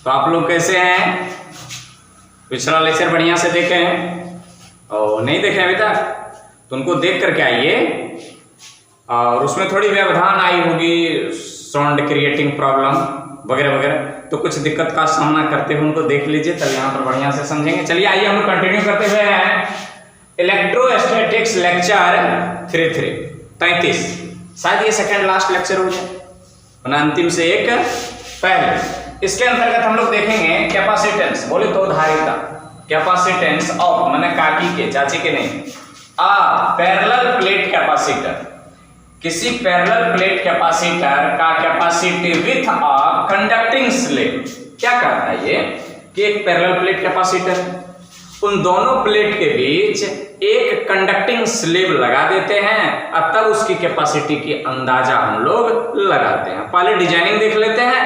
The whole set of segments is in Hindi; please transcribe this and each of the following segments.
तो आप लोग कैसे हैं? पिछला लेक्चर बढ़िया से देखे हैं और नहीं देखे अभी तक तो उनको देख करके आइए। और उसमें थोड़ी व्यवधान आई होगी, साउंड क्रिएटिंग प्रॉब्लम वगैरह वगैरह, तो कुछ दिक्कत का सामना करते हुए उनको देख लीजिए, तब यहाँ पर बढ़िया से समझेंगे। चलिए आइए हम कंटिन्यू करते हुए हैं इलेक्ट्रोस्टैटिक्स लेक्चर 33। शायद ये सेकंड लास्ट लेक्चर हो जाए, अंतिम से एक पहले। इसके अंतर्गत हम लोग देखेंगे कैपेसिटेंस, बोले तो धारिता, कैपेसिटेंस ऑफ माने काकी के, चाची के नहीं, पैरेलल प्लेट कैपेसिटर, किसी पैरेलल प्लेट कैपेसिटर का capacity with a conducting slab. क्या कहता है ये कि एक पैरेलल प्लेट कैपेसिटर, उन दोनों प्लेट के बीच एक कंडक्टिंग स्लेब लगा देते हैं और तब उसकी कैपेसिटी की अंदाजा हम लोग लगाते हैं। पहले डिजाइनिंग देख लेते हैं,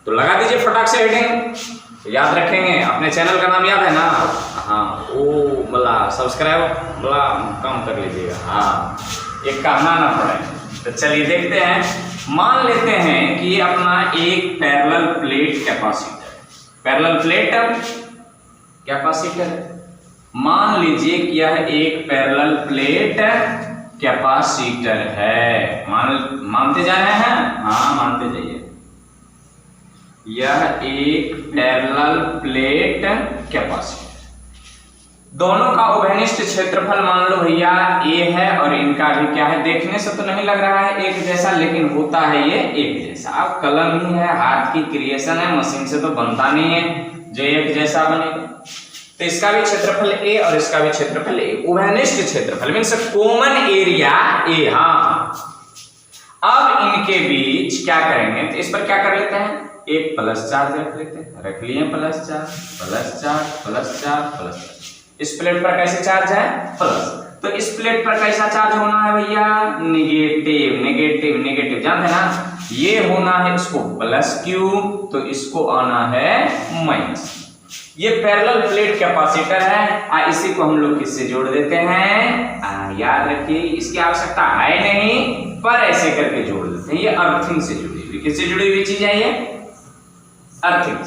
तो लगा दीजिए फटाक से हेडिंग, तो याद रखेंगे। अपने चैनल का नाम याद है ना? हाँ, वो बोला सब्सक्राइब बोला कम कर लीजिएगा, हाँ एक कहना ना पड़े। तो चलिए देखते हैं। मान लेते हैं कि ये अपना एक parallel plate capacitor, parallel plate capacitor, मान लीजिए कि यह एक पैरेलल प्लेट कैपेसिटर है। मानते जा रहे हैं? हाँ मानते जाइए। यह एक पैरेलल प्लेट कैपेसिटर, दोनों का उभयनिष्ठ क्षेत्रफल मान लो भैया ए है और इनका भी क्या है, देखने से तो नहीं लग रहा है एक जैसा, लेकिन होता है ये एक जैसा। अब कलम ही है, हाथ की क्रिएशन है, मशीन से तो बनता नहीं है जो एक जैसा बनेगा। तो इसका भी क्षेत्रफल ए और इसका भी क्षेत्रफल ए, उभयनिष्ठ क्षेत्रफल मीन्स कॉमन एरिया ए। हाँ, अब इनके बीच क्या करेंगे, तो इस पर क्या कर लेते हैं, एक प्लस चार्ज रख लेते हैं, रख लिए plus charge, plus charge, plus charge, plus charge. इस प्लेट पर कैसे चार्ज है? प्लस। तो इस प्लेट पर कैसा चार्ज होना है भैया? नेगेटिव, नेगेटिव, नेगेटिव, जानते हैं ना? ये होना है इसको प्लस क्यू, तो इसको आना है माइनस। ये पैरेलल प्लेट कैपेसिटर है, इसी को हम लोग किससे जोड़ देते हैं? याद रखिए, इसकी आवश्यकता है नहीं, पर ऐसे करके जोड़ देते हैं। ये अर्थिंग से जुड़ी हुई, किससे जुड़ी हुई चीज है ये? अर्थिंग।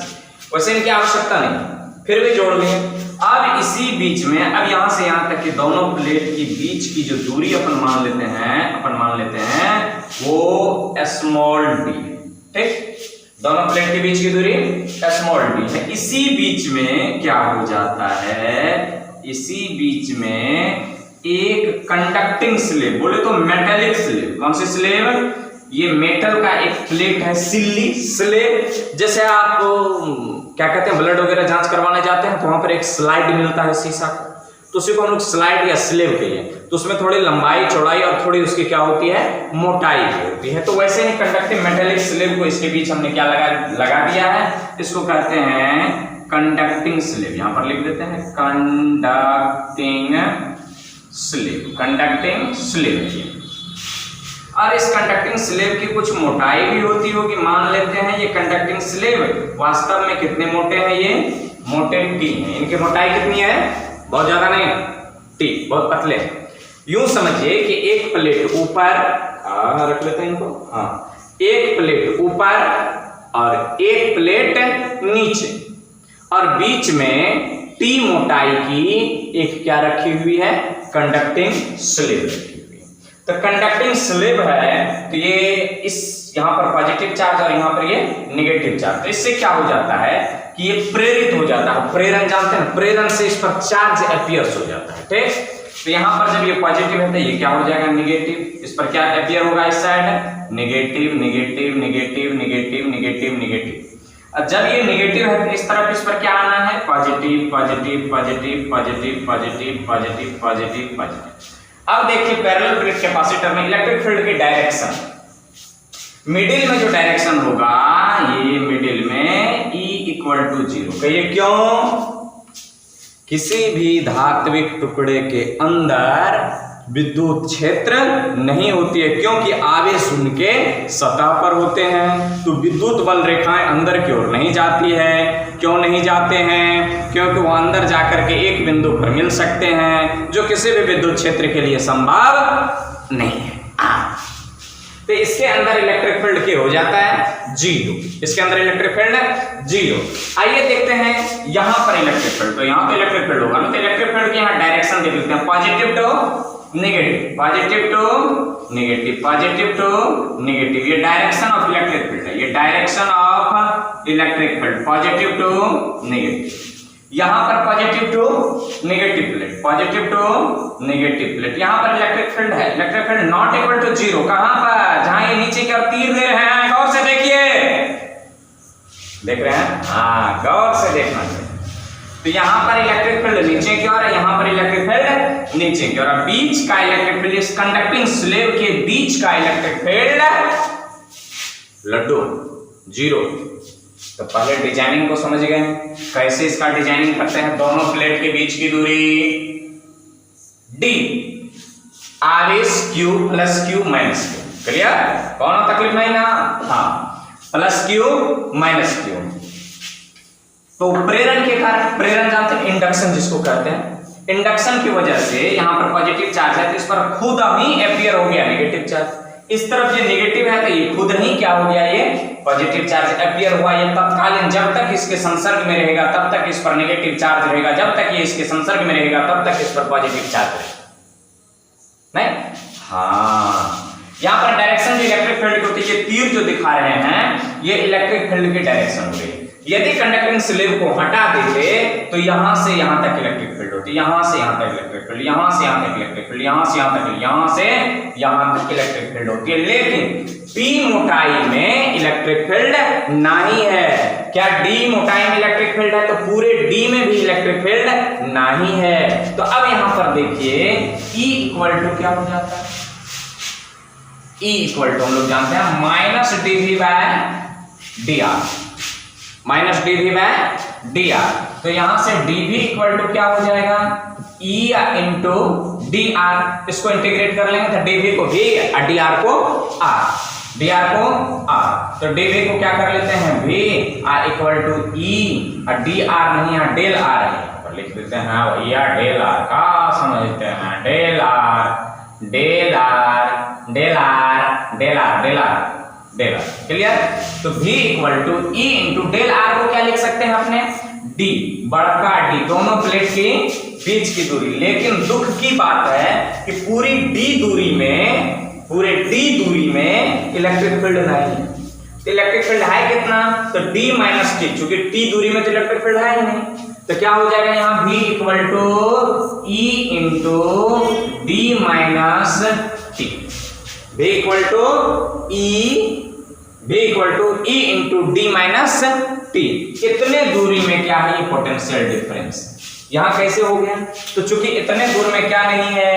वैसे इनकी आवश्यकता नहीं, फिर भी जोड़ लिए। अब इसी बीच में, अब यहां से यहां तक के दोनों प्लेट के बीच की जो दूरी अपन मान लेते हैं वो स्मॉल डी, ठीक? दोनों प्लेट के बीच की दूरी स्मॉल डी है। इसी बीच में क्या हो जाता है, इसी बीच में एक कंडक्टिंग स्लेब, बोले तो मेटेलिक स्लेब। कौन सी स्लेब? ये मेटल का एक प्लेट है, सिल्ली स्लेब। जैसे आप क्या कहते हैं, ब्लड वगैरह जांच करवाने जाते हैं तो वहां पर एक स्लाइड मिलता है शीशा का, तो उसी को हम लोग स्लाइड या स्लेब कहिए। तो उसमें थोड़ी लंबाई चौड़ाई और थोड़ी उसकी क्या होती है, मोटाई होती है। तो वैसे ही कंडक्टिंग मेटेलिक स्लेब को इसके बीच हमने क्या लगा दिया है, इसको कहते हैं कंडक्टिंग स्लेब। यहां पर लिख देते हैं कंडक्टिंग स्लेब, कंडक्टिंग स्लेब। और इस कंडक्टिंग स्लेब की कुछ मोटाई भी होती होगी, मान लेते हैं ये कंडक्टिंग स्लेब वास्तव में कितने मोटे हैं, ये मोटे टी हैं। इनकी मोटाई कितनी है? बहुत ज्यादा नहीं, टी, बहुत पतले हैं। यूं समझिए कि एक प्लेट ऊपर, रख लेते हैं इनको, हाँ, एक प्लेट ऊपर और एक प्लेट नीचे, और बीच में टी मोटाई की एक क्या रखी हुई है, कंडक्टिंग स्लेब रखी हुई है। तो कंडक्टिंग स्लेब है, तो ये इस यहाँ पर पॉजिटिव चार्ज और यहाँ पर ये नेगेटिव चार्ज, तो इससे क्या हो जाता है कि ये प्रेरित हो जाता है। प्रेरण जानते हैं, प्रेरण से इस पर चार्ज अपीयर्स हो जाता है, ठीक? तो यहाँ पर जब ये पॉजिटिव है तो ये क्या हो जाएगा, नेगेटिव। इस पर क्या अपीयर होगा, इस side negative, negative, negative, negative, negative, negative. और जब ये नेगेटिव है तो इस तरफ इस पर क्या आना है, positive, positive, positive, positive, positive, positive, positive, positive. अब देखिए पैरेलल प्लेट कैपेसिटर में इलेक्ट्रिक फील्ड की डायरेक्शन, मिडिल में जो डायरेक्शन होगा, ये मिडिल में E = 0। कहिए क्यों? किसी भी धात्विक टुकड़े के अंदर विद्युत क्षेत्र नहीं होती है, क्योंकि आवेश उनके सतह पर होते हैं। तो विद्युत बल रेखाएं अंदर की ओर नहीं जाती है। क्यों नहीं जाते हैं? क्योंकि वो अंदर जाकर के एक बिंदु पर मिल सकते हैं, जो किसी भी विद्युत क्षेत्र के लिए संभव नहीं है। तो इस इसके अंदर इलेक्ट्रिक फील्ड क्या हो जाता है, जीरो। इसके अंदर इलेक्ट्रिक फील्ड जीरो। आइए देखते हैं यहां पर इलेक्ट्रिक फील्ड, तो यहां तो इलेक्ट्रिक फील्ड होगा ना, तो इलेक्ट्रिक फील्ड की यहां डायरेक्शन देख लेते हैं, positive to negative, positive to negative, positive to negative. ये डायरेक्शन ऑफ इलेक्ट्रिक फील्ड है, ये direction of electric field, positive to negative. यहां पर positive to negative plate, positive to negative plate. यहां पर इलेक्ट्रिक फील्ड है, electric field not equal to zero. कहां पर, जहां ये नीचे की ओर तीर दे रहे हैं, गौर से देखिए, देख रहे हैं, हाँ गौर से देखना चाहिए। तो यहां पर इलेक्ट्रिक फील्ड नीचे की ओर है, यहां पर इलेक्ट्रिक फील्ड नीचे की ओर। बीच का इलेक्ट्रिक फील्ड, इस कंडक्टिंग स्लेब के बीच का इलेक्ट्रिक फील्ड लड्डू जीरो। तो पहले डिजाइनिंग को समझ गए, कैसे इसका डिजाइनिंग करते हैं। दोनों प्लेट के बीच की दूरी d, R is Q plus Q minus Q, clear, कौन तकलीफ नहीं ना, हाँ, प्लस क्यू माइनस क्यू। तो प्रेरण के कारण, प्रेरण जानते हैं, इंडक्शन जिसको कहते हैं, इंडक्शन की वजह से यहां पर पॉजिटिव चार्ज है तो इस पर खुद ही अपियर हो गया नेगेटिव चार्ज। इस तरफ ये नेगेटिव है तो ये खुद ही क्या हो गया, ये पॉजिटिव चार्ज अपियर हुआ। ये तत्कालीन, जब तक इसके संसर्ग में रहेगा तब तक इस पर नेगेटिव चार्ज रहेगा, जब तक ये इसके संसर्ग में रहेगा तब तक इस पर पॉजिटिव चार्ज रहेगा, नहीं, हाँ। यहाँ पर डायरेक्शन जो इलेक्ट्रिक फील्ड की होती है, ये तीर जो दिखा रहे हैं ये इलेक्ट्रिक फील्ड की डायरेक्शन हो रही है। यदि कंडक्टिंग स्लेब को हटा देते तो यहां से यहां तक इलेक्ट्रिक फील्ड होती, यहां से यहां तक इलेक्ट्रिक फील्ड, यहां से यहां तक इलेक्ट्रिक फील्ड, यहां से यहां तक, यहां से यहां तक इलेक्ट्रिक फील्ड होती है। लेकिन P मोटाई में इलेक्ट्रिक फील्ड नहीं है। क्या D मोटाई में इलेक्ट्रिक फील्ड है, तो पूरे D में भी इलेक्ट्रिक फील्ड नहीं है। तो अब यहां पर देखिए E इक्वल टू क्या हो जाता है, E इक्वल टू हम लोग जानते हैं minus dV by dr, minus dV by dr। तो यहां से dV इक्वल टू क्या हो जाएगा, E इंटू dr। इसको इंटीग्रेट कर लेंगे तो dV को V और dr को r, dr को r। तो dV को क्या कर लेते हैं V r equal to E और dr नहीं है डेल r है, पर लिख देते हैं भैया डेल r का समझते हैं, del r del r del r del r del r del r, clear. तो V equal to E into del r को क्या लिख सकते हैं अपने, D, बड़का D, दोनों प्लेट की बीच की दूरी। लेकिन दुख की बात है कि पूरी D दूरी में, पूरे D दूरी में इलेक्ट्रिक फील्ड नहीं है। तो इलेक्ट्रिक फील्ड है कितना, तो D माइनस T, चूंकि T दूरी में तो इलेक्ट्रिक फील्ड है ही नहीं, तो क्या हो जाएगा यहाँ V equal to E into D minus T, V equal to E into D minus T। इतने दूरी में क्या है, ये पोटेंशियल डिफरेंस। यहाँ कैसे हो गया, तो चूंकि इतने दूर में क्या नहीं है,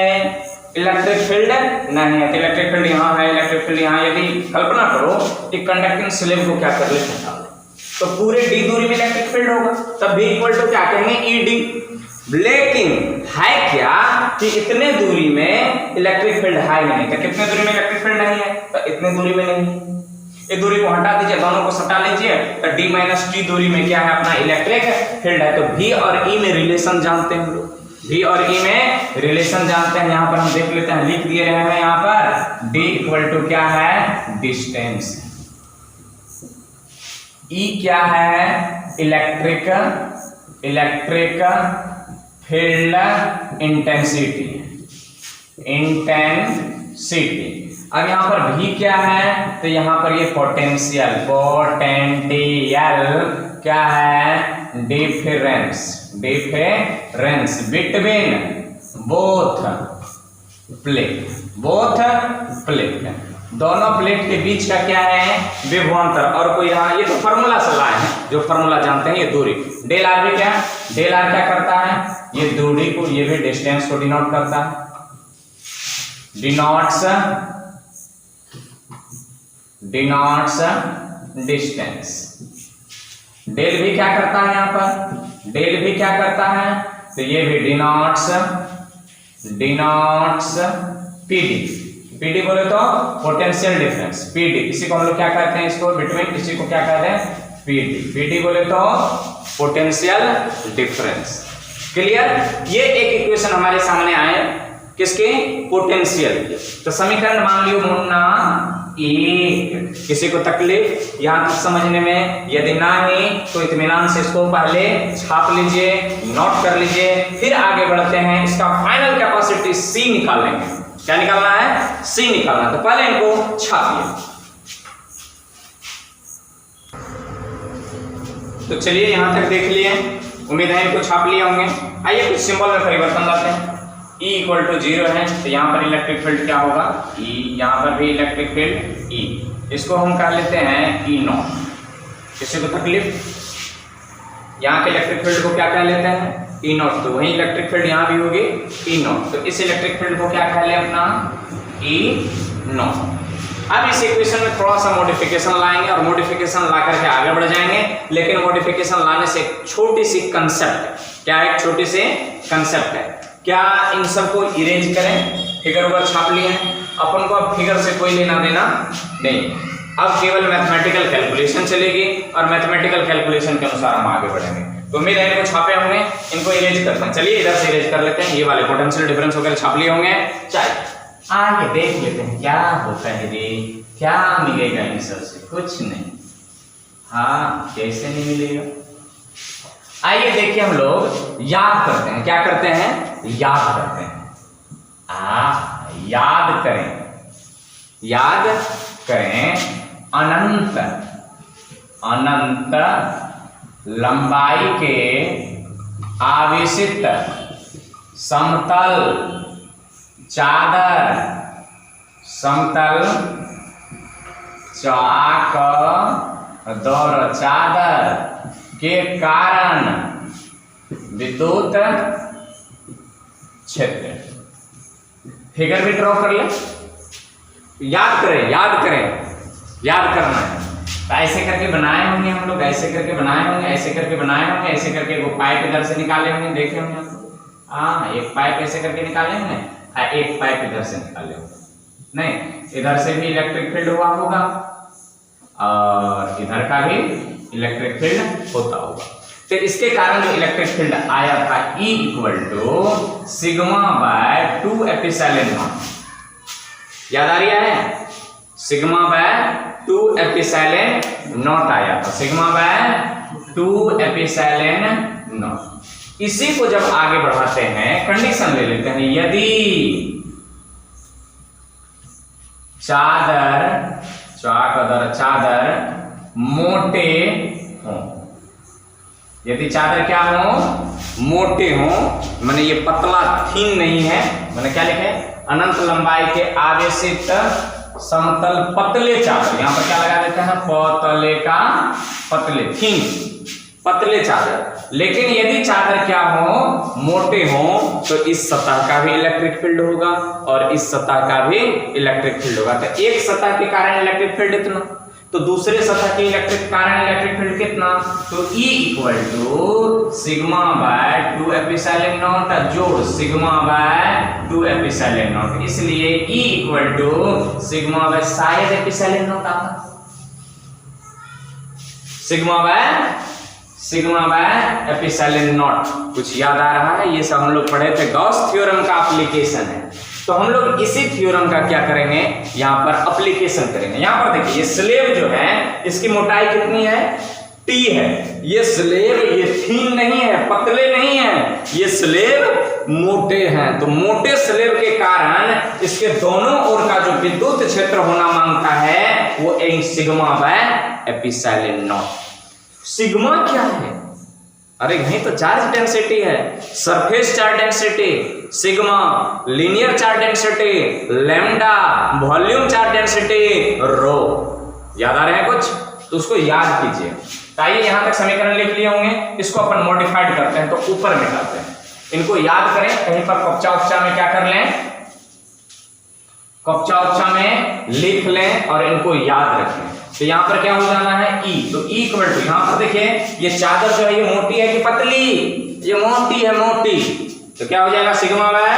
इलेक्ट्रिक फील्ड नहीं है, तो इलेक्ट्रिक फील्ड यहाँ है, इलेक्ट्रिक फील्ड यहाँ। यदि कल्पना करो कि कंडक्टिंग स्लेब को क्या कर लेते हैं, तो पूरे D दूरी में इलेक्ट्रिक फील्ड होगा, तब V इक्वल टू क्या कहेंगे, ED। लेकिन है क्या कि इतने दूरी में इलेक्ट्रिक फील्ड है ही नहीं, तो कितने दूरी में इलेक्ट्रिक फील्ड नहीं है, तो इतने दूरी में नहीं। ये दूरी को हटा दीजिए, दोनों को सटा लीजिए, तो D माइनस T दूरी में क्या है, अपना इलेक्ट्रिक फील्ड है। तो V और E में रिलेशन जानते हैं हम लोग, V और E में रिलेशन जानते हैं। यहाँ पर हम देख लेते हैं, लिख दिए रहे हैं यहाँ पर D इक्वल टू क्या है, डिस्टेंस, E क्या है, इलेक्ट्रिक फील्ड इंटेंसिटी, अब यहाँ पर V क्या है, तो यहाँ पर ये पोटेंशियल क्या है, डिफरेंस बिटवीन बोथ प्लेट, दोनों प्लेट के बीच का क्या है, विभवांतर। और कोई यहाँ, ये तो फॉर्मूला से लाए हैं, जो फॉर्मूला जानते हैं, ये दूरी डेल आर भी क्या, डेल आर क्या करता है, ये दूरी को, ये भी डिस्टेंस को डिनोट करता है, डिनोट्स डिस्टेंस। डेल भी क्या करता है, यहाँ पर डेल भी क्या करता है, तो ये भी डिनोट्स पीडी बोले तो पोटेंशियल डिफरेंस, पीडी, इसी को हम लोग क्या कहते हैं, इसको बिटवीन, इसी को क्या कहते हैं, पीडी बोले तो पोटेंशियल डिफरेंस, क्लियर। ये एक इक्वेशन हमारे सामने आए, किसके, पोटेंशियल। तो समीकरण मान लियो मुन्ना एक। किसी को तकलीफ यहाँ तक समझने में? यदि ना ही तो इत्मीनान से इसको पहले छाप लीजिए, नोट कर लीजिए, फिर आगे बढ़ते हैं। इसका फाइनल कैपेसिटी C निकालेंगे। क्या निकालना है? C निकालना। तो पहले इनको छापिए। तो चलिए यहां तक देख लिए, उम्मीद है इनको छाप लिए होंगे। आइए कुछ सिंबल में परिवर्तन लाते हैं। E इक्वल टू 0 है तो यहाँ पर इलेक्ट्रिक फील्ड क्या होगा? E। यहाँ पर भी इलेक्ट्रिक फील्ड E। इसको हम कह लेते हैं E नॉट। किसी को तकलीफ? यहाँ के इलेक्ट्रिक फील्ड को क्या कह लेते हैं? E not. तो वही इलेक्ट्रिक फील्ड यहाँ भी होगी E नॉट। तो इस इलेक्ट्रिक फील्ड को क्या कह ले अपना? E not. अब इस इक्वेशन में थोड़ा सा मॉडिफिकेशन लाएंगे और मॉडिफिकेशन ला करके आगे बढ़ जाएंगे। लेकिन मॉडिफिकेशन लाने से एक छोटी सी कंसेप्ट, क्या एक छोटी सी कंसेप्ट है। क्या इन सबको इरेज करें? फिगर ऊपर छाप लिए हैं, अपन को अब फिगर से कोई लेना देना नहीं। अब केवल मैथमेटिकल कैलकुलेशन चलेगी और मैथमेटिकल कैलकुलेशन के अनुसार हम आगे बढ़ेंगे। तो उम्मीद है इनको छापे होंगे, इनको इरेज करते हैं। चलिए इधर से इरेज कर लेते हैं। ये वाले पोटेंशियल डिफरेंस वगैरह छाप लिए होंगे। चलिए आगे देख लेते हैं क्या होता है रे, क्या मिलेगा इन सबसे? कुछ नहीं। हाँ, कैसे नहीं मिलेगा? आइए देखिए, हम लोग याद करते हैं। क्या करते हैं? याद करते हैं। याद करें, याद करें। अनंत अनंत लंबाई के आवेशित समतल चादर, समतल चौकोर चादर के कारण विद्युत क्षेत्र। फिगर भी ड्रॉ कर ले। याद करें, याद करें, याद करना है। तो ऐसे करके बनाए होंगे हम लोग, ऐसे करके बनाए होंगे, ऐसे करके बनाए होंगे, ऐसे करके वो पाइप इधर से निकाले होंगे, देखे होंगे आप। हाँ, एक पाइप ऐसे करके निकाले होंगे, एक पाइप इधर से निकाले होंगे। नहीं, इधर से भी इलेक्ट्रिक फील्ड हुआ होगा और इधर का भी इलेक्ट्रिक फील्ड होता होगा। तो इसके कारण जो इलेक्ट्रिक फील्ड आया था E equal to sigma by 2 epsilon naught. याद आ रहा है? सिग्मा बाय 2 एपिसिलॉन नॉट आया था। Sigma by 2 epsilon not. इसी को जब आगे बढ़ाते हैं, कंडीशन ले लेते हैं। यदि चादर मोटे हो, यदि चादर क्या हो? मोटे हो, माने ये पतला थीन नहीं है। मैंने क्या लिखे? अनंत लंबाई के आवेशित समतल पतले चादर। यहां पर क्या लगा देते हैं? पतले का पतले, थीन, पतले चादर। लेकिन यदि चादर क्या हो? मोटे हो, तो इस सतह का भी इलेक्ट्रिक फील्ड होगा और इस सतह का भी इलेक्ट्रिक फील्ड होगा। तो एक सतह के कारण इलेक्ट्रिक फील्ड इतना, तो दूसरे सतह के इलेक्ट्रिक कारण इलेक्ट्रिक फील्ड कितना? तो E equal to sigma by 2 epsilon not जोड़ सिग्मा बाय 2 एपिसिलॉन नॉट। इसलिए E equal to sigma by शायद एपिसिलॉन नॉट आता, सिग्मा बाय एपिसिलॉन नॉट। कुछ याद आ रहा है? ये सब हम लोग पढ़े थे, गॉस थ्योरम का एप्लीकेशन है। तो हम लोग इसी थ्योरम का क्या करेंगे? यहाँ पर एप्लीकेशन करेंगे। यहाँ पर देखिए, ये स्लेब जो है इसकी मोटाई कितनी है? T है। ये स्लेब ये थीन नहीं है, पतले नहीं है, ये स्लेब मोटे हैं। तो मोटे स्लेब के कारण इसके दोनों ओर का जो विद्युत क्षेत्र होना मांगता है वो sigma by epsilon not. Sigma क्या है? अरे यही तो चार्ज डेंसिटी है, surface charge density, sigma linear charge density, lambda volume charge density, rho. याद आ रहे हैं कुछ? तो उसको याद कीजिए। तो आइए यहां तक समीकरण लिख लिए होंगे, इसको अपन मॉडिफाइड करते हैं, तो ऊपर निकालते हैं। इनको याद करें, कहीं पर कक्षा उपचा में क्या कर लें? कक्षा उपचा में लिख लें और इनको याद रखें। तो यहां पर क्या हो जाना है? E। तो E इक्वल टू, यहां पर देखिए ये चादर जो है ये मोटी है कि पतली? ये मोटी है, मोटी। तो क्या हो जाएगा? Sigma by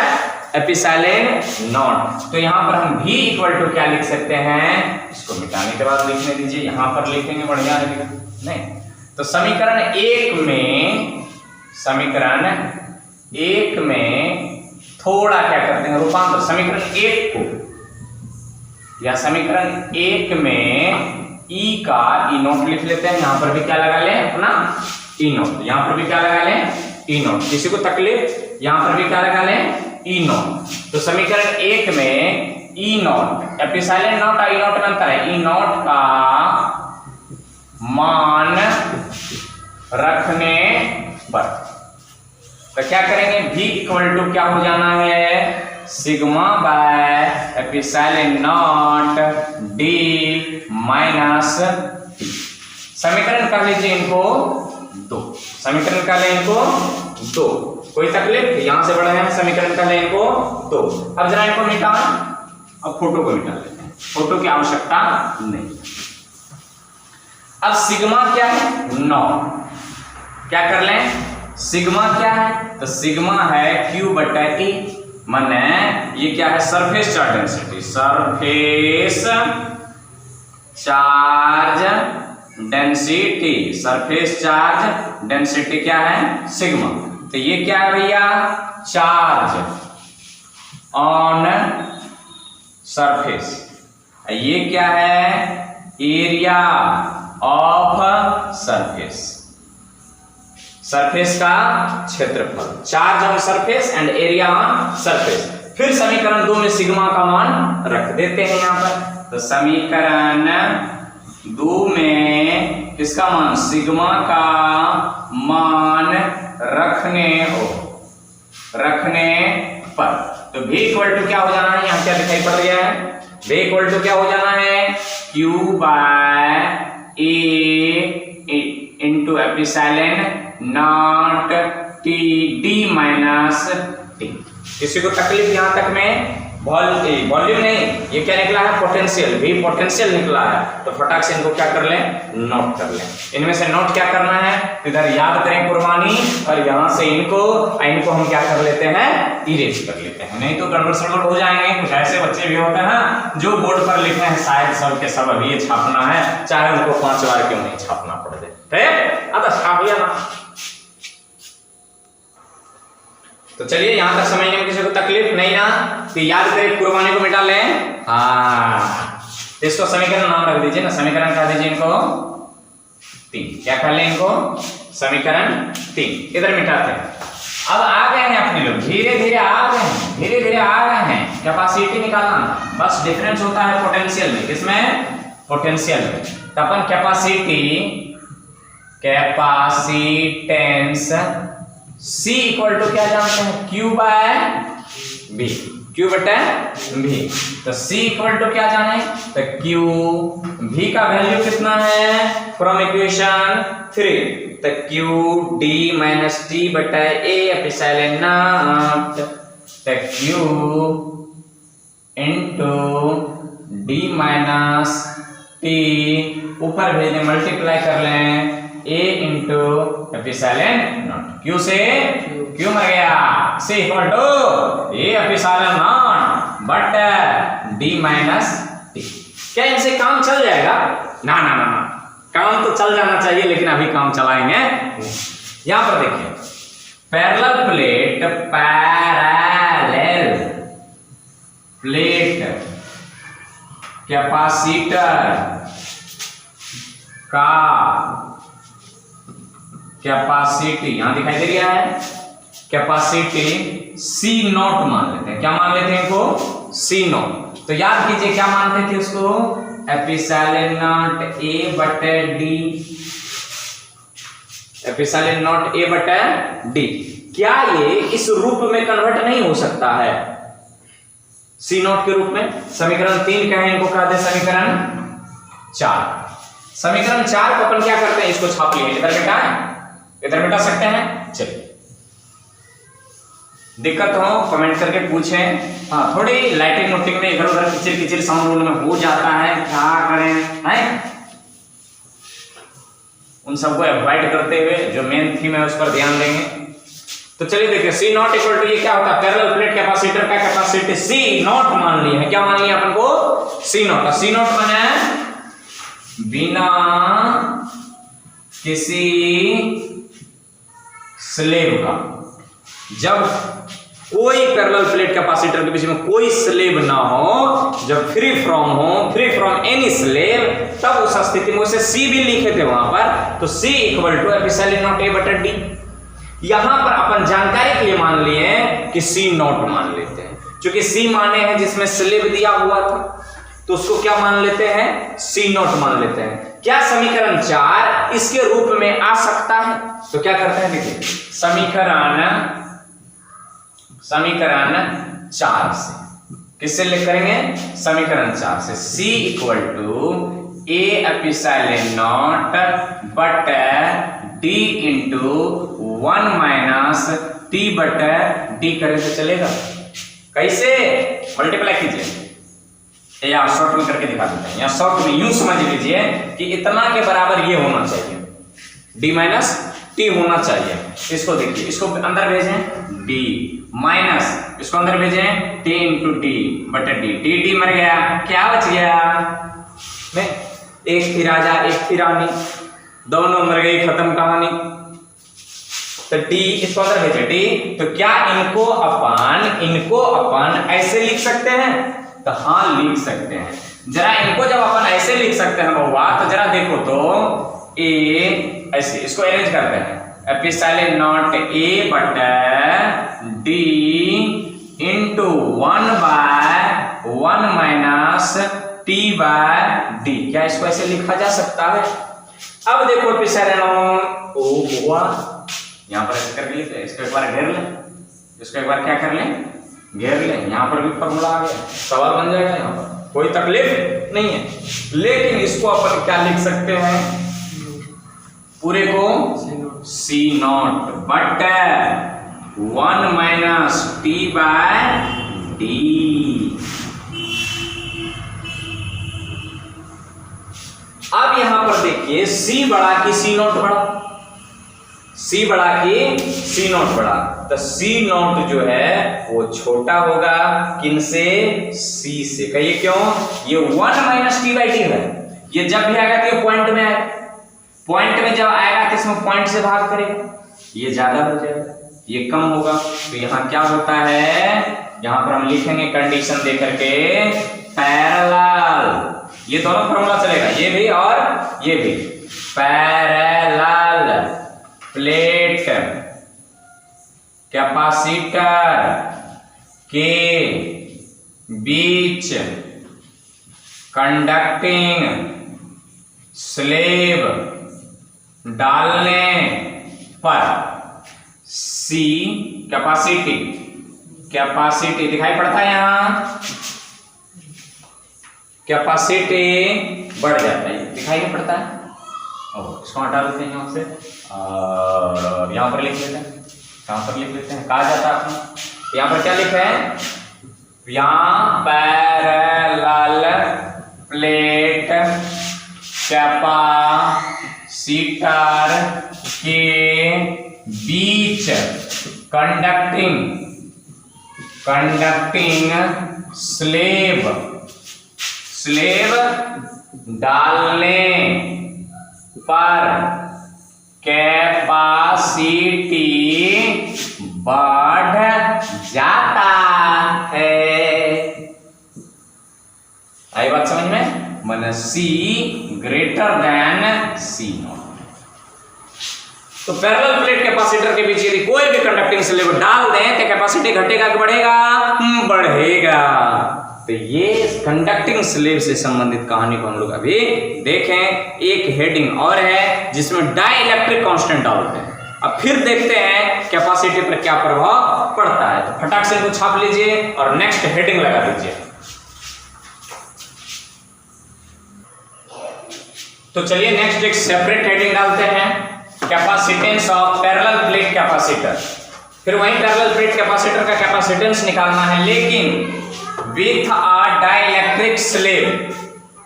epsilon not. तो यहां पर हम V इक्वल टू क्या लिख सकते हैं? इसको मिटाने के बाद लिखने दीजिए, यहां पर लिखेंगे बढ़िया रहेगा। नहीं तो समीकरण एक में थोड़ा क्या करते हैं? रूपांतर। समीकरण 1 को या समीकरण 1 में E का E नोट लिख लेते हैं, यहां पर भी क्या लगा लें अपना E नोट, यहां पर भी क्या लगा लें E नोट, किसी को तकलीफ, यहां पर भी क्या लगा लें E नोट। तो समीकरण 1 में E note epsilon not I note में अंतर है, E नोट का मान रखने पर तो क्या करेंगे, V इक्वल टू क्या हो जाना है sigma by epsilon not D minus T। समीकरण कर लीजिए इनको 2, समीकरण कर लें इनको 2, कोई तकलीफ, यहां से बढ़े हैं समीकरण कर लें इनको 2। अब जरा इनको मिटा, अब फोटो को मिटा लेते हैं, फोटो की आवश्यकता नहीं। अब सिग्मा क्या है 9, क्या कर लें सिग्मा क्या है, तो सिग्मा है Q बटा E, माने ये क्या है surface charge density, surface charge density, surface charge density क्या है सिग्मा। तो ये क्या है भैया चार्ज ऑन सरफेस, ये क्या है एरिया ऑफ सरफेस, सरफेस का क्षेत्रफल, charge on surface and area on surface. फिर समीकरण 2 में सिग्मा का मान रख देते हैं यहां पर, तो समीकरण 2 में किसका मान सिग्मा का मान रखने पर, तो V इक्वल टू क्या हो जाना है, यहां क्या दिखाई पड़ रहा है V इक्वल टू क्या हो जाना है Q by A into epsilon naught T D minus T। किसी को तकलीफ यहां तक में वॉल्यूम नहीं, ये क्या निकला है पोटेंशियल, V पोटेंशियल निकला है, तो फटाक से इनको क्या कर लें नोट कर लें। इनमें से नोट क्या करना है, इधर याद करें कुर्बानी, और यहां से इनको हम क्या कर लेते हैं इरेज कर लेते हैं, नहीं तो गड़बड़ सड़बड़ हो जाएंगे। कुछ ऐसे बच्चे भी होते हैं जो बोर्ड पर लिखे हैं शायद सब के सब अभी ये छापना है, चाहे उनको 5 बार क्यों नहीं छापना पड़ जाए, अब छापिए ना। तो चलिए यहां तक समझने में किसी को तकलीफ नहीं ना, कि याद करें कुर्बानी को मिटा लें, हाँ इसको समीकरण नाम रख दीजिए ना, समीकरण कह दीजिए इनको 3, क्या कर लें इनको समीकरण 3, इधर मिटाते हैं। अब आ गए हैं अपने लोग, धीरे धीरे आ गए हैं, कैपेसिटी निकालना, बस डिफरेंस होता है पोटेंशियल में, किसमें पोटेंशियल में। तो अपन कैपेसिटेंस C इक्वल टू क्या जानते हैं Q बाय B, Q बटा V, तो C इक्वल टू क्या जाने, तो Q, V का वैल्यू कितना है फ्रॉम इक्वेशन 3, तो Q D माइनस T बटा A एप्सिलॉन नॉट, तो Q into D minus T, ऊपर भेज दें मल्टीप्लाई कर लें A into epsilon naught, Q से Q मर गया, C equal to A epsilon naught बट D माइनस T। क्या इनसे काम चल जाएगा, ना ना ना ना, काम तो चल जाना चाहिए लेकिन अभी काम चलाएंगे। यहां पर देखिए पैरेलल प्लेट कैपेसिटर का कैपेसिटी यहां दिखाई दे रहा है, कैपेसिटी C नॉट मान लेते हैं, क्या मान लेते हैं इनको C नॉट। तो याद कीजिए क्या मानते थे उसको एप्सिलॉन नॉट A बटे D, एप्सिलॉन नॉट A बटे D। क्या ये इस रूप में कन्वर्ट नहीं हो सकता है C नॉट के रूप में, समीकरण 3 कहें इनको कह दे समीकरण 4, समीकरण 4 को अपन क्या करते हैं इसको छाप लिए, इधर मिटा सकते हैं। चलिए दिक्कत हो कमेंट करके पूछें, हाँ थोड़ी लाइटिंग नोटिंग में इधर उधर किचिर साउंड में हो जाता है, क्या करें हैं, उन सबको अवॉइड करते हुए जो मेन थीम है उस पर ध्यान देंगे। तो चलिए देखिए C नॉट इक्वल टू ये क्या होता है पैरेलल प्लेट कैपेसिटर का कैपेसिटी C नॉट मान लिया है, क्या मान लिया अपन को C नॉट। C नॉट माने बिना किसी स्लेव का, जब कोई पैरेलल प्लेट कैपेसिटर के बीच में कोई स्लेब ना हो, जब फ्री फ्रॉम एनी स्लेब, तब उस स्थिति में उसे सी भी लिखे थे वहां पर, तो c equal to epsilon not a बटा डी। यहां पर अपन जानकारी के लिए मान लिए कि सी नॉट मान लेते हैं, क्योंकि सी माने हैं जिसमें स्लेब दिया हुआ था, तो उसको क्या मान लेते हैं, सी नॉट मान लेते हैं। क्या समीकरण 4 इसके रूप में आ सकता है? तो क्या करते हैं, देखिए समीकरण 4 से, किससे ले करेंगे, समीकरण 4 से, C equal to A epsilon naught बटा डी इंटू 1 माइनस टी बटा डी करें तो चलेगा। कैसे? मल्टीप्लाई कीजिए, या शॉर्ट में करके दिखा देते हैं, या शॉर्ट में यूं समझ लीजिए कि इतना के बराबर ये होना चाहिए, डी माइनस टी होना चाहिए। इसको देखिए, इसको अंदर भेजें, डी माइनस इसको अंदर भेजें, टी इंटू डी बटा डी, डी मर गया, क्या बच गया, एक थी राजा एक थी रानी, दोनों मर गई, खत्म कहानी। तो डी इसको अंदर भेजे, डी, तो क्या इनको अपन ऐसे लिख सकते हैं? तो हाँ लिख सकते हैं। जरा इनको जब अपन ऐसे लिख सकते हैं बउआ, तो जरा देखो तो ए ऐसे, इसको अरेंज करते हैं, एप्सिलॉन नॉट ए बटा D into 1/1 minus T by D. क्या इसको ऐसे लिखा जा सकता है? अब देखो एप्सिलॉन ओ हुआ, यहां पर ऐसे करके लिखते हैं, इसको एक बार घेर लें, इसको एक बार क्या कर लें, घेर लें, यहां पर भी फॉर्मूला आ गया, सवाल बन जाएगा, यहां पर कोई तकलीफ नहीं है। लेकिन इसको अपन क्या लिख सकते हैं, पूरे को सी नॉट बटा 1 माइनस टी बाय डी। अब यहां पर देखिए, सी बड़ा कि सी नॉट बड़ा, सी बड़ा कि सी नॉट बड़ा, तो सी नॉट जो है वो छोटा होगा किनसे, सी से। कहिए क्यों? ये 1 माइनस टी बाई डी है, ये जब भी आएगा तो ये पॉइंट में आएगा, पॉइंट में जब आएगा तो इसमें पॉइंट से भाग करेगा, ये ज्यादा हो जाएगा, ये कम होगा। तो यहां क्या होता है, यहां पर हम लिखेंगे कंडीशन दे करके पैरेलल, ये दोनों फॉर्मूला चलेगा, ये भी और ये भी, पैरेलल प्लेट कैपेसिटर के बीच कंडक्टिंग स्लेब डालने पर सी कैपेसिटी दिखाई पड़ता है, यहां कैपेसिटी बढ़ जाता है, दिखाई नहीं पड़ता है। और इसको हटा देते हैं यहां से, और यहां पर लिख लेते हैं, यहां पर लिख लेते हैं, कहा जाता है यहां पर क्या लिखा है, यहां पैरेलल प्लेट कैपेसिटर के बीच कंडक्टिंग स्लेब डालने पर कैपेसिटी बढ़ जाता है। आई बात समझ में? माने सी ग्रेटर देन सी नॉट। तो पैरेलल प्लेट कैपेसिटर के बीच यदि कोई भी कंडक्टिंग स्लेब डाल दें तो कैपेसिटी घटेगा कि बढ़ेगा? बढ़ेगा। तो ये कंडक्टिंग स्लेब से संबंधित कहानी को हम लोग अभी देखें। एक हेडिंग और है जिसमें डाई इलेक्ट्रिक कांस्टेंट डालते हैं। अब फिर देखते हैं कैपेसिटी पर क्या प्रभाव पड़ता है। तो फटाक से इनको छाप लीजिए और नेक्स्ट हेडिंग लगा दीजिए। तो चलिए नेक्स्ट एक सेपरेट हेडिंग डालते हैं, capacitance of parallel plate capacitor. फिर वही पैरेलल प्लेट कैपेसिटर का कैपेसिटेंस निकालना है, लेकिन with a dielectric slab.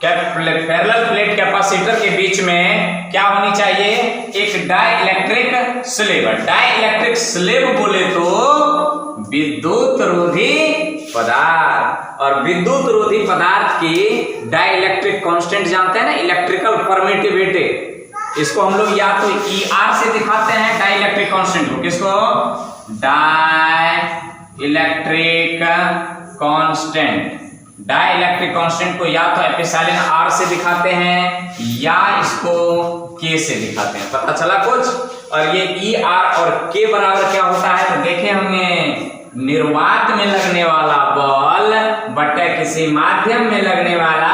Parallel plate capacitor के बीच में क्या होनी चाहिए? एक डाइलेक्ट्रिक स्लेब। डाइलेक्ट्रिक स्लेब बोले तो विद्युत रोधी पदार्थ, और विद्युत रोधी पदार्थ की डाइलेक्ट्रिक कांस्टेंट जानते हैं ना, इलेक्ट्रिकल परमिटिविटी। इसको हम लोग या तो ER से दिखाते हैं डाइलेक्ट्रिक कांस्टेंट को। किसको? Dielectric electric constant. Dielectric constant को या तो एप्सिलॉन आर से दिखाते हैं या इसको के से दिखाते हैं। पता चला कुछ? और ये ई आर और के बराबर क्या होता है? तो देखे हमने निर्वात में लगने वाला बल बटे किसी माध्यम में लगने वाला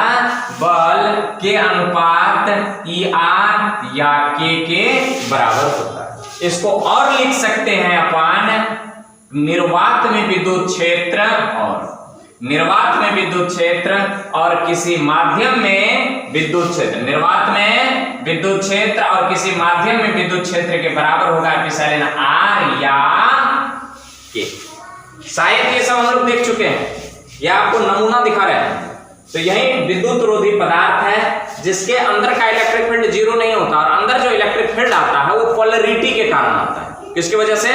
बल के अनुपात ई आर या के बराबर होता है। इसको और लिख सकते हैं अपन निर्वात में विद्युत क्षेत्र और किसी माध्यम में विद्युत क्षेत्र। निर्वात में विद्युत क्षेत्र और किसी माध्यम में विद्युत क्षेत्र के बराबर होगा एप्सिलॉन आर या के। शायद ये सब हम लोग देख चुके हैं, या आपको नमूना दिखा रहे हैं। तो यही विद्युत रोधी पदार्थ है जिसके अंदर का इलेक्ट्रिक फील्ड जीरो नहीं होता, और अंदर जो इलेक्ट्रिक फील्ड आता है वो पोलैरिटी के कारण आता है। किसकी वजह से?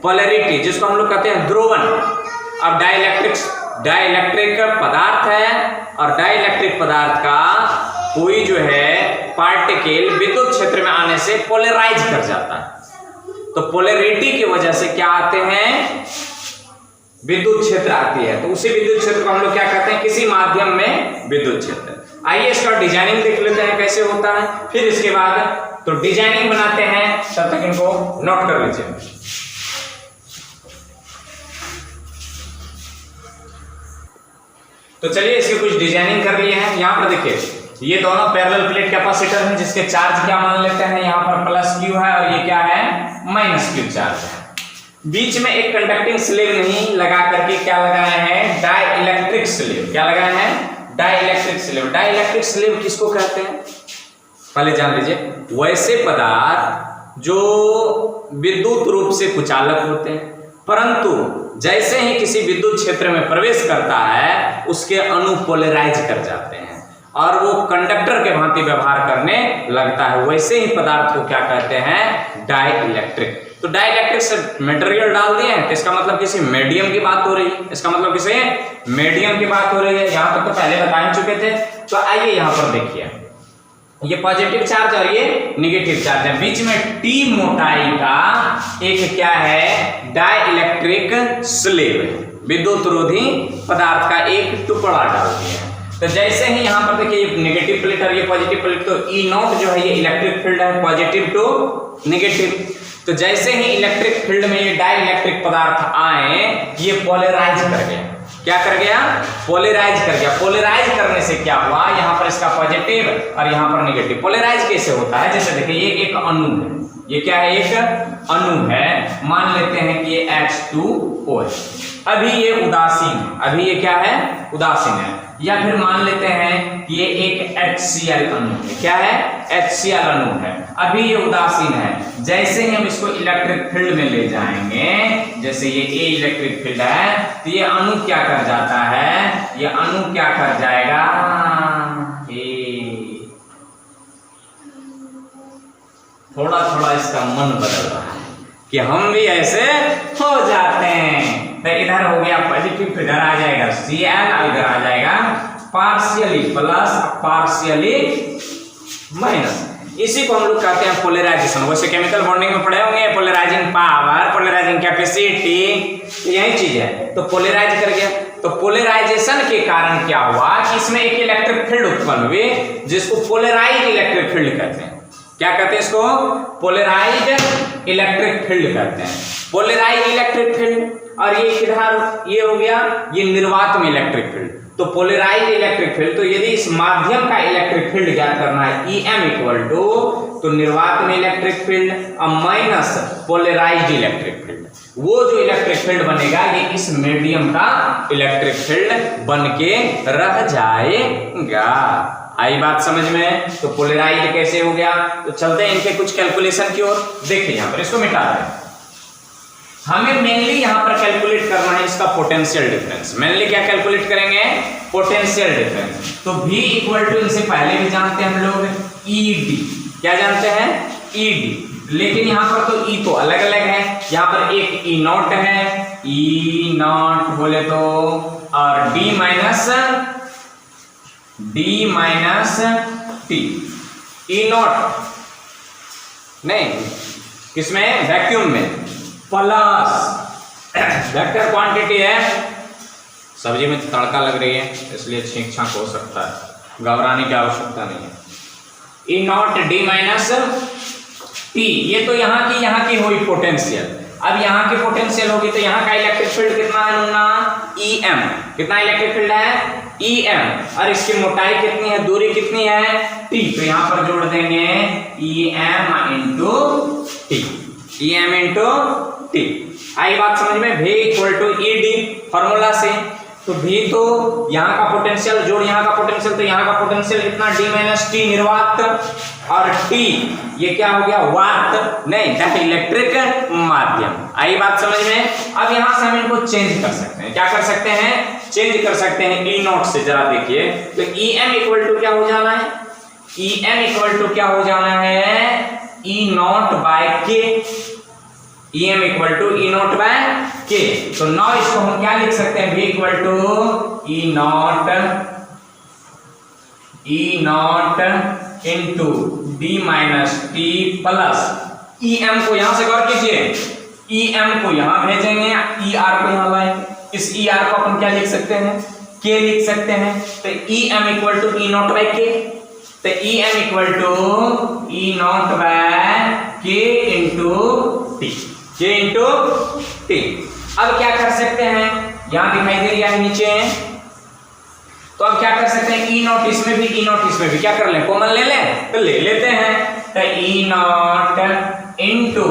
पोलैरिटी, जिसको हम लोग कहते हैं ध्रुवन। अब डाइलेक्ट्रिक पदार्थ है, और डाइलेक्ट्रिक पदार्थ का कोई जो है पार्टिकल विद्युत क्षेत्र में आने से पोलराइज कर जाता है। तो पोलैरिटी की वजह से क्या आते हैं? विद्युत क्षेत्र आती है। तो उसी विद्युत क्षेत्र को हम लोग क्या कहते हैं? किसी माध्यम में विद्युत क्षेत्र। आइए इसका डिजाइनिंग देख लेते हैं कैसे होता है, फिर इसके बाद तो डिजाइनिंग बनाते हैं। तब तक इनको नोट कर लीजिए। तो चलिए इसकी कुछ डिजाइनिंग कर लिए हैं। यहां पर देखिए, ये दोनों पैरेलल प्लेट कैपेसिटर हैं जिसके चार्ज क्या मान लेते हैं, यहां पर प्लस क्यू है और ये क्या है? माइनस क्यू चार्ज है। बीच में एक कंडक्टिंग स्लेव नहीं लगा करके क्या लगाए हैं? Dielectric slab. क्या लगाए हैं? Dielectric slab. Dielectric slab किसको कहते हैं पहले जान लीजिए। वैसे पदार्थ जो विद्युत रूप से कुचालक होते हैं, परंतु जैसे ही किसी विद्युत क्षेत्र में प्रवेश करता है उसके अणु पोलराइज कर जाते हैं और वो कंडक्टर के भांति व्यवहार करने लगता है। वैसे ही पदार्थ को क्या कहते हैं? Dielectric. तो डाई इलेक्ट्रिक से मटेरियल डाल दिए हैं, तो इसका मतलब किसी मीडियम की बात हो रही है। इसका मतलब किसी मीडियम की बात हो रही है। यहां तक तो पहले बता ही चुके थे। तो आइए यहां पर देखिए, ये पॉजिटिव चार्ज और ये निगेटिव चार्ज है। बीच में टी मोटाई का एक क्या है? डाई इलेक्ट्रिक स्लेव, विद्युत रोधी पदार्थ का एक टुकड़ा डाल दिया है। तो जैसे ही यहां पर देखिए, ये नेगेटिव प्लेट और ये पॉजिटिव प्लेट, तो ई नॉट जो है ये इलेक्ट्रिक फील्ड है, पॉजिटिव टू नेगेटिव। तो जैसे ही इलेक्ट्रिक फील्ड में ये डाई इलेक्ट्रिक पदार्थ आए, ये पोलराइज कर गया। क्या कर गया? पोलराइज कर गया। पोलराइज करने से क्या हुआ? यहाँ पर इसका पॉजिटिव और यहाँ पर नेगेटिव। पोलराइज कैसे होता है? जैसे देखिए, ये एक अणु है, ये क्या है? एक अणु है। मान लेते हैं कि ये H2O है। अभी ये उदासीन है, अभी ये क्या है? उदासीन है। या फिर मान लेते हैं कि ये एक HCl अणु है। क्या है? HCl अणु है। अभी ये उदासीन है। जैसे ही हम इसको इलेक्ट्रिक फील्ड में ले जाएंगे, जैसे ये A इलेक्ट्रिक फील्ड है, तो ये अणु क्या कर जाता है? ये अणु क्या कर जाएगा? थोड़ा थोड़ा इसका मन बदल रहा है कि हम भी ऐसे हो जाते हैं। तो इधर हो गया पॉजिटिव, तो इधर आ जाएगा Cl, इधर आ जाएगा पार्शियली प्लस पार्शियली माइनस। इसी को हम लोग कहते हैं पोलराइजेशन। वैसे केमिकल बॉन्डिंग में पढ़े होंगे, पोलराइजिंग पावर, पोलराइजिंग कैपेसिटी, यही चीज है। तो पोलराइज कर गया। तो पोलराइजेशन के कारण क्या हुआ कि इसमें एक इलेक्ट्रिक फील्ड उत्पन्न हुई जिसको पोलराइज इलेक्ट्रिक फील्ड कहते हैं। क्या कहते हैं इसको? पोलराइज इलेक्ट्रिक फील्ड कहते हैं। Polarise electric field. और ये किधर? ये हो गया ये निर्वात में इलेक्ट्रिक फील्ड। तो पोलराइज इलेक्ट्रिक फील्ड, तो यदि इस माध्यम का इलेक्ट्रिक फील्ड ज्ञात करना है EM इक्वल टू, तो निर्वात में इलेक्ट्रिक फील्ड और माइनस पोलराइज इलेक्ट्रिक फील्ड। वो जो इलेक्ट्रिक फील्ड बनेगा ये इस मीडियम का इलेक्ट्रिक फील्ड बन के रह जाएगा। आई बात समझ में? तो पोलराइज कैसे हो गया? तो चलते हैं इनके कुछ कैलकुलेशन की ओर। देखिए यहाँ पर इसको मिटा दें। हमें मेनली यहाँ पर कैलकुलेट करना है इसका पोटेंशियल डिफरेंस। मेनली क्या कैलकुलेट करेंगे? Potential difference. तो V इक्वल टू, इनसे पहले भी जानते हैं हम लोग, ED। क्या जानते हैं? ED। लेकिन यहाँ पर तो E तो अलग अलग है। यहाँ पर एक E नॉट है, E नॉट बोले तो, और D minus T। E not नहीं, किसमें? वैक्यूम में, प्लस वेक्टर क्वांटिटी है, सब्जी में तड़का लग रही है इसलिए छींक छाक हो सकता है, घबराने की आवश्यकता नहीं है। ई नॉट डी माइनस टी, ये तो यहाँ की हुई पोटेंशियल। अब यहाँ की पोटेंशियल होगी तो यहाँ का इलेक्ट्रिक फील्ड कितना है मुन्ना, ई एम। कितना इलेक्ट्रिक फील्ड है, ई एम। और इसकी मोटाई कितनी है, दूरी कितनी है, टी। तो यहाँ पर जोड़ देंगे e m into t, e m into t. आई बात समझ में, V equal to e d formula से। तो V तो यहाँ का पोटेंशियल जोड़ यहाँ का पोटेंशियल, तो यहाँ का पोटेंशियल कितना, D माइनस टी निर्वात, और T ये क्या हो गया, वात नहीं डाई इलेक्ट्रिक माध्यम। आई बात समझ में। अब यहाँ से हम इनको चेंज कर सकते हैं, क्या कर सकते हैं, चेंज कर सकते हैं ई नॉट से। जरा देखिए तो ई एम इक्वल टू क्या हो जाना है, ई एम इक्वल टू क्या हो जाना है, ई naught by K. E M equal to E naught by K. तो नाउ इसको हम क्या लिख सकते हैं, V equal to E not into D minus T plus E M को यहां से गौर कीजिए, ई एम को यहां भेजेंगे, ई आर को यहां लाएंगे। इस ई आर को अपन क्या लिख सकते हैं, के लिख सकते हैं। तो E M equal to E naught by K. तो E M equal to E naught by K into T, K into T. अब क्या कर सकते हैं, यहां दिखाई दे रहा है नीचे, तो अब क्या कर सकते हैं, ई नॉट इसमें भी, ई नॉट इसमें भी, क्या कर लें, कॉमन ले लें, तो ले लेते हैं। तो e not into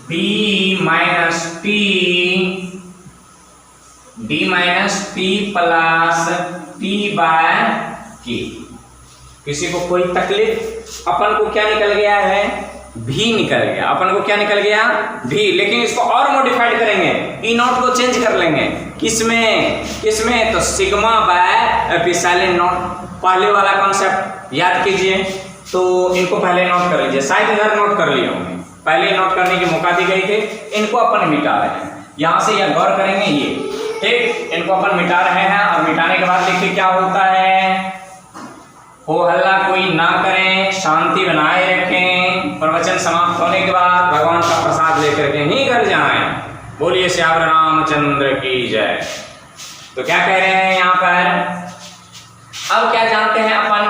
b minus t, d minus T plus T by k. किसी को कोई तकलीफ, अपन को क्या निकल गया है, भी निकल गया, अपन को क्या निकल गया, भी। लेकिन इसको और मॉडिफाइड करेंगे, ई नॉट को चेंज कर लेंगे, किसमें, तो सिग्मा बाय एप्सिलॉन नॉट। पहले वाला कॉन्सेप्ट याद कीजिए, तो इनको पहले नोट कर लीजिए, शायद इधर नोट कर लिया होंगे, पहले नोट करने की मौका दी गई थी। इनको अपन मिटा रहे हैं, यहां से यह गौर करेंगे ये, ठीक। इनको अपन मिटा रहे हैं और मिटाने के बाद देखिए क्या होता है, हो हल्ला कोई ना करें, शांति बनाए रखें। प्रवचन समाप्त होने के बाद भगवान का प्रसाद लेकर के ही घर जाएं। बोलिए श्याम रामचंद्र की जय। तो क्या कह रहे हैं यहाँ पर, अब क्या जानते हैं अपन,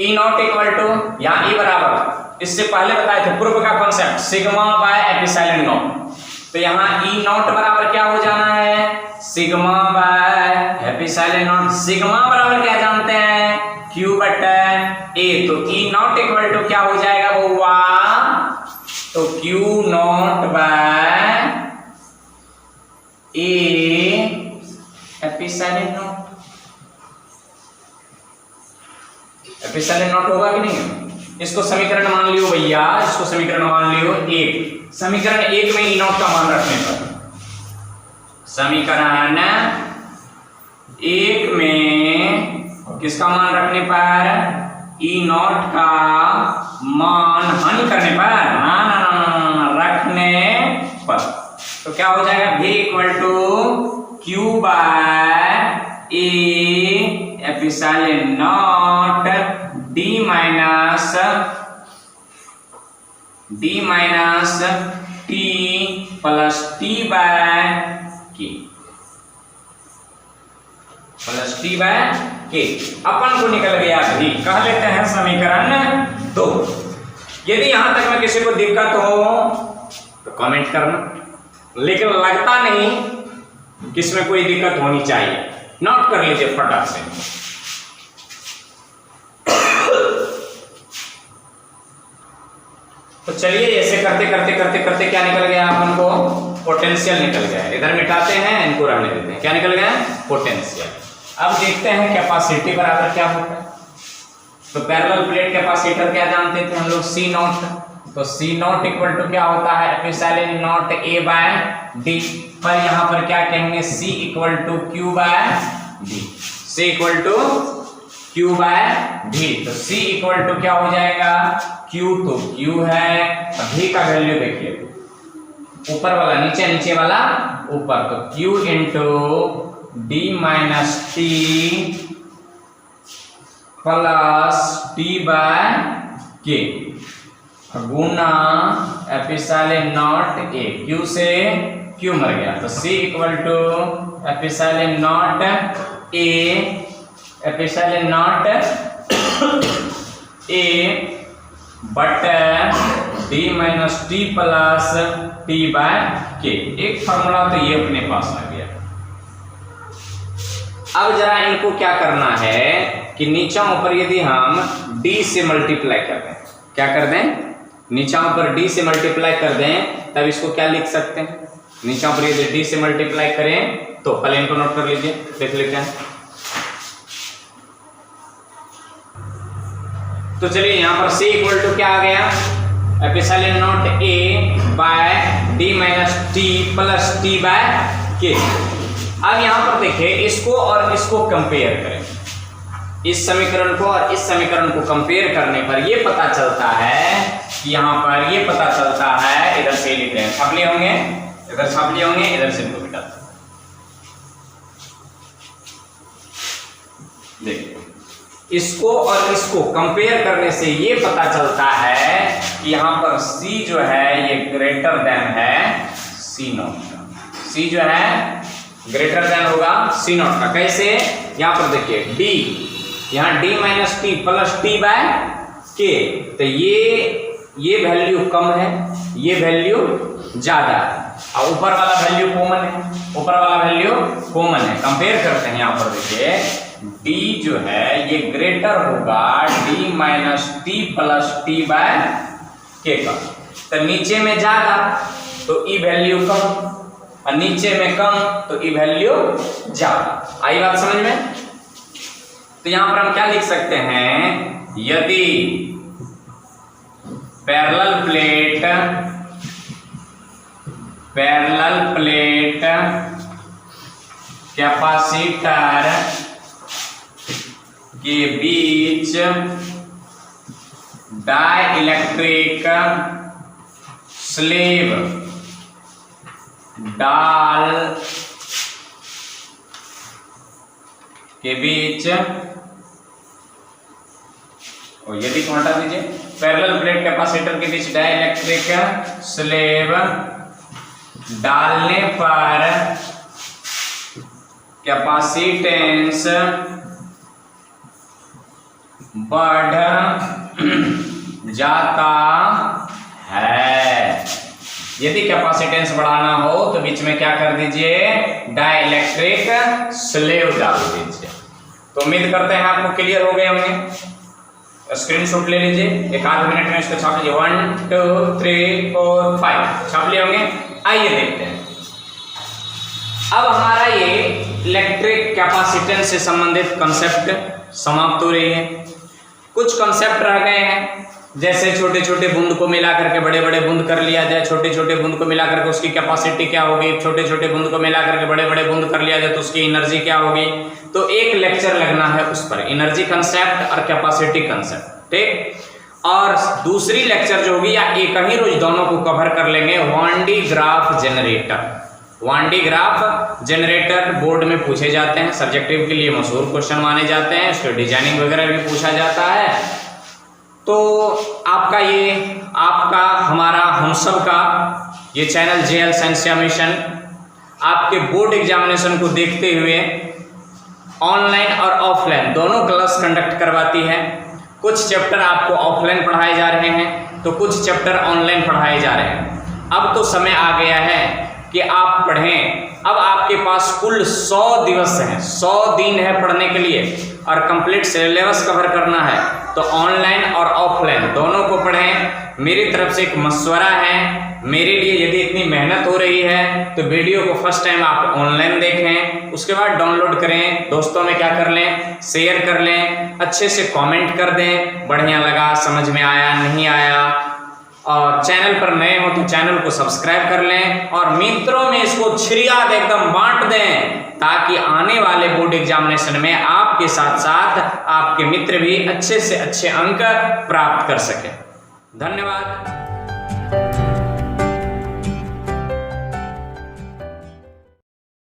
ई नॉट इक्वल टू, यहाँ ई बराबर, इससे पहले बताए थे पूर्व का concept, sigma by epsilon naught. तो यहाँ ई नॉट बराबर क्या हो जाना है, sigma by epsilon not. Sigma बराबर क्या जानते हैं, क्यू बटा ए। तो ई नॉट इक्वल टू क्या हो जाएगा, वो तो Q naught by A epsilon naught. Epsilon naught होगा कि नहीं, इसको समीकरण मान लियो भैया, इसको समीकरण मान लियो एक। समीकरण एक में ई नॉट का मान रखने पर, समीकरण एक में किसका मान रखने पर, ई नॉट का मान हानि करने पर, ना रखने पर, तो क्या हो जाएगा, V equal to Q by A epsilon naught D minus T plus T by K, plus T by K. अपन को निकल गया भी, कह लेते हैं समीकरण 2। यदि यहां तक में किसी को दिक्कत हो तो कमेंट करना, लेकिन लगता नहीं कि इसमें कोई दिक्कत होनी चाहिए, नोट कर लीजिए फटाक से। तो चलिए ऐसे करते करते क्या निकल गया अपन को, पोटेंशियल निकल गया। इधर मिटाते हैं, इनको रहने देते हैं, क्या निकल गया, पोटेंशियल। अब देखते हैं कैपेसिटी बराबर क्या होता है। तो पैरेलल प्लेट कैपेसिटर क्या जानते थे हम लोग, सी नॉट। तो सी नॉट इक्वल टू क्या होता है, epsilon not a by d. पर यहाँ पर क्या कहेंगे, c equal to Q by d, c equal to Q by d. तो सी इक्वल टू क्या हो जाएगा, क्यू तो क्यू है, डी का वैल्यू देखिए, ऊपर वाला नीचे, नीचे वाला ऊपर, तो Q into D minus T plus T by K गुना एप्सिलॉन नॉट ए। क्यू से क्यू मर गया, तो C equal to epsilon naught A epsilon naught A बटा D minus T plus T by K। एक फॉर्मूला तो ये अपने पास आ गया। अब जरा इनको क्या करना है कि नीचा ऊपर यदि हम D से मल्टीप्लाई कर दें, क्या कर दें, नीचा ऊपर D से मल्टीप्लाई कर दें, तब इसको क्या लिख सकते हैं, नीचा ऊपर यदि D से मल्टीप्लाई करें तो पहले इनको नोट कर लीजिए, देख लेते हैं। तो चलिए यहां पर C इक्वल टू क्या आ गया, epsilon naught A by D minus T plus T by K। अब यहां पर देखिए इसको और इसको कंपेयर करें, इस समीकरण को और इस समीकरण को कंपेयर करने पर ये पता चलता है कि यहां पर ये पता चलता है, इधर से लिख रहे हैं, छाप लिए होंगे, इधर छाप लिए होंगे, इधर से इनको मिटा देखिए, इसको और इसको कंपेयर करने से ये पता चलता है कि यहां पर C जो है ये ग्रेटर देन है C नॉट का, C जो है ग्रेटर देन होगा C नॉट का। कैसे, यहां पर देखिए D, यहां D minus T plus T by K, तो ये वैल्यू कम है, ये वैल्यू ज्यादा है, और ऊपर वाला वैल्यू कॉमन है, ऊपर वाला वैल्यू कॉमन है। कंपेयर करते हैं, यहां पर देखिए D जो है ये ग्रेटर होगा D minus T plus T by K का, तो नीचे में ज्यादा तो E वैल्यू कम, और नीचे में कम तो E वैल्यू ज्यादा। आई बात समझ में? तो यहां पर हम क्या लिख सकते हैं, यदि पैरेलल प्लेट कैपेसिटर के बीच डाइलेक्ट्रिक स्लेब डाल के बीच, और यदि को हटा दीजिए, पैरेलल प्लेट कैपेसिटर के बीच डाइलेक्ट्रिक स्लेब डालने पर कैपेसिटेंस बढ़ जाता है। यदि कैपेसिटेंस बढ़ाना हो तो बीच में क्या कर दीजिए, डाइलेक्ट्रिक स्लेब डाल दीजिए। तो उम्मीद करते हैं आपको क्लियर हो गए होंगे। स्क्रीनशॉट ले लीजिए, एक आध मिनट में इसको छाप लीजिए, 1 2 3 4 5 छाप लिए होंगे। आइए देखते हैं, अब हमारा ये इलेक्ट्रिक कैपेसिटेंस से संबंधित कंसेप्ट समाप्त हो रही है। कुछ कंसेप्ट रह गए हैं, जैसे छोटे छोटे बूंद को मिला करके बड़े बड़े बूंद कर लिया जाए, छोटे छोटे बूंद को मिला करके उसकी कैपेसिटी क्या होगी, छोटे छोटे बूंद को मिला करके बड़े बड़े बूंद कर लिया जाए तो उसकी एनर्जी क्या होगी। तो एक लेक्चर लगना है उस पर, एनर्जी कंसेप्ट और कैपेसिटी कंसेप्ट, ठीक। और दूसरी लेक्चर जो होगी या एक ही रोज दोनों को कवर कर लेंगे, वान डी ग्राफ जनरेटर। वान डी ग्राफ जनरेटर बोर्ड में पूछे जाते हैं, सब्जेक्टिव के लिए मशहूर क्वेश्चन माने जाते हैं, उसके डिजाइनिंग वगैरह भी पूछा जाता है। तो आपका हमारा हम सब का ये चैनल JL साइंसिया मिशन आपके बोर्ड एग्जामिनेशन को देखते हुए ऑनलाइन और ऑफलाइन दोनों क्लास कंडक्ट करवाती है। कुछ चैप्टर आपको ऑफलाइन पढ़ाए जा रहे हैं तो कुछ चैप्टर ऑनलाइन पढ़ाए जा रहे हैं। अब तो समय आ गया है कि आप पढ़ें। अब आपके पास कुल 100 दिवस हैं, 100 दिन है पढ़ने के लिए और कंप्लीट सिलेबस कवर करना है। तो ऑनलाइन और ऑफलाइन दोनों को पढ़ें। मेरी तरफ से एक मशवरा है, मेरे लिए यदि इतनी मेहनत हो रही है तो वीडियो को फर्स्ट टाइम आप ऑनलाइन देखें, उसके बाद डाउनलोड करें, दोस्तों में क्या कर लें, शेयर कर लें, अच्छे से कमेंट कर दें, बढ़िया लगा, समझ में आया, नहीं आया। और चैनल पर नए हो तो चैनल को सब्सक्राइब कर लें और मित्रों में इसको छिड़िया दे एकदम बांट दें, ताकि आने वाले बोर्ड एग्जामिनेशन में आपके साथ साथ आपके मित्र भी अच्छे से अच्छे अंक प्राप्त कर सकें। धन्यवाद।